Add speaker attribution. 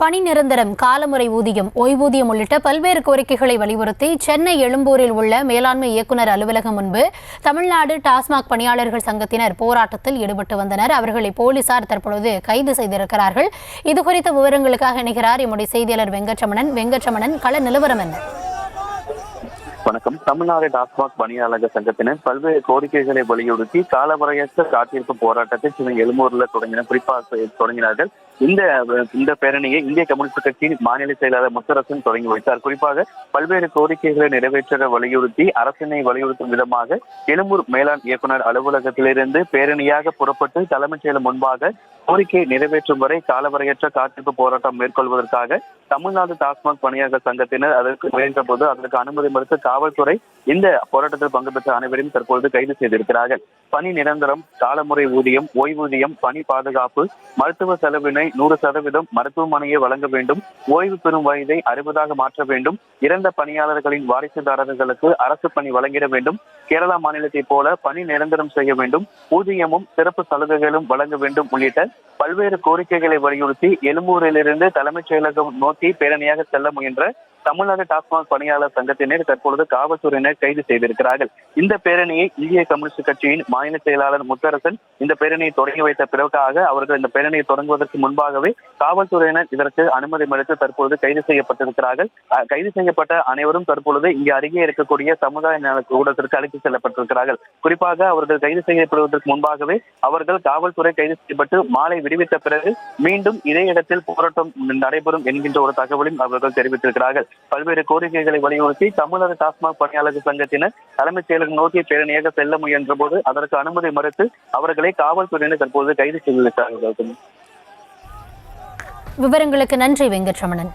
Speaker 1: பணி நிரந்தரம், காலமுறை ஊதியம், ஓய்வூதியம் உள்ளிட்ட பல்வேறு கோரிக்கைகளை வலியுறுத்தி சென்னை எழும்பூரில் உள்ள மேலாண்மை இயக்குநர் அலுவலகம் முன்பு தமிழ்நாடு டாஸ்மாக் பணியாளர்கள் சங்கத்தினர் போராட்டத்தில் ஈடுபட்டு வந்தனர். அவர்களை போலீசார் தற்பொழுது கைது செய்திருக்கிறார்கள். இதுகுறித்த விவரங்களுக்காக இணைகிறார் எம்முடைய செய்தியாளர் வெங்கட்ரமணன். கள நிலவரம் என்ன?
Speaker 2: வணக்கம். தமிழ்நாடு டாஸ்மாக் பணியாளர்கள் சங்கத்தினர் பல்வேறு கோரிக்கைகளை வலியுறுத்தி காலவரையற்ற காத்திருப்பு போராட்டத்தை சென்னை எழும்பூரில் தொடங்கினார்கள். இந்த பேரணியை இந்திய கம்யூனிஸ்ட் கட்சியின் மாநில செயலாளர் முத்தரசன் தொடங்கி வைத்தார். குறிப்பாக பல்வேறு கோரிக்கைகளை நிறைவேற்ற வலியுறுத்தி அரசினை வலியுறுத்தும் விதமாக எழும்பூர் மேலாண் இயக்குநர் அலுவலகத்திலிருந்து பேரணியாக புறப்பட்டு தலைமைச் செயலர் முன்பாக கோரிக்கை நிறைவேற்றும் வரை காலவரையற்ற காத்திருப்பு போராட்டம் மேற்கொள்வதற்காக தமிழ்நாடு டாஸ்மாக் பணியாளர் சங்கத்தினர் அதற்கு முயன்ற போது அதற்கு அனுமதி மறுத்து காவல்துறை இந்த போராட்டத்தில் பங்கு பெற்ற அனைவரையும் தற்பொழுது கைது செய்திருக்கிறார்கள். பணி நிரந்தரம், காலமுறை ஊதியம், ஓய்வூதியம், பணி பாதுகாப்பு, மருத்துவ செலவினை 100% மருத்துவமனையை வழங்க வேண்டும், ஓய்வு பெறும் வயதை 60 மாற்ற வேண்டும், இறந்த பணியாளர்களின் வாரிசுதாரர்களுக்கு அரசு பணி வழங்கிட வேண்டும், கேரளா மாநிலத்தை போல பணி நிரந்தரம் செய்ய வேண்டும், ஊதியமும் சிறப்பு சலுகைகளும் வழங்க வேண்டும் உள்ளிட்ட பல்வேறு கோரிக்கைகளை வலியுறுத்தி எழும்பூரிலிருந்து தலைமைச் செயலகம் நோக்கி பேரணியாக செல்ல முயன்ற தமிழ்நாடு டாஸ்மாக் பணியாளர் சங்கத்தினர் தற்பொழுது காவல்துறையினர் கைது செய்திருக்கிறார்கள். இந்த பேரணியை இந்திய கம்யூனிஸ்ட் கட்சியின் மாநில செயலாளர் முத்தரசன் இந்த பேரணியை தொடங்கி வைத்த பிறகாக அவர்கள் இந்த பேரணியை தொடங்குவதற்கு முன்பாகவே காவல்துறையினர் இதற்கு அனுமதி மறுத்து தற்பொழுது கைது செய்யப்பட்டிருக்கிறார்கள். கைது செய்யப்பட்ட அனைவரும் தற்பொழுது இங்கு அருகே இருக்கக்கூடிய சமுதாய நல கூடத்திற்கு அழைத்து செல்லப்பட்டிருக்கிறார்கள். குறிப்பாக அவர்கள் கைது செய்யப்படுவதற்கு முன்பாகவே அவர்கள் காவல்துறை கைது செய்யப்பட்டு மாலை விடுவித்த பிறகு மீண்டும் இதே இடத்தில் போராட்டம் நடைபெறும் என்கின்ற ஒரு தகவலையும் அவர்கள் தெரிவித்திருக்கிறார்கள். பல்வேறு கோரிக்கைகளை வலியுறுத்தி தமிழக டாஸ்மாக் பணியாளர்கள் சங்கத்தினர் தலைமைச் செயலகம் நோக்கி பேரணியாக செல்ல முயன்ற போது அதற்கு அனுமதி மறுத்து அவர்களை காவல்துறையினர் தற்போது கைது செய்திருக்கிறார்கள்.
Speaker 1: விவரங்களுக்கு நன்றி வெங்கட்ரமணன்.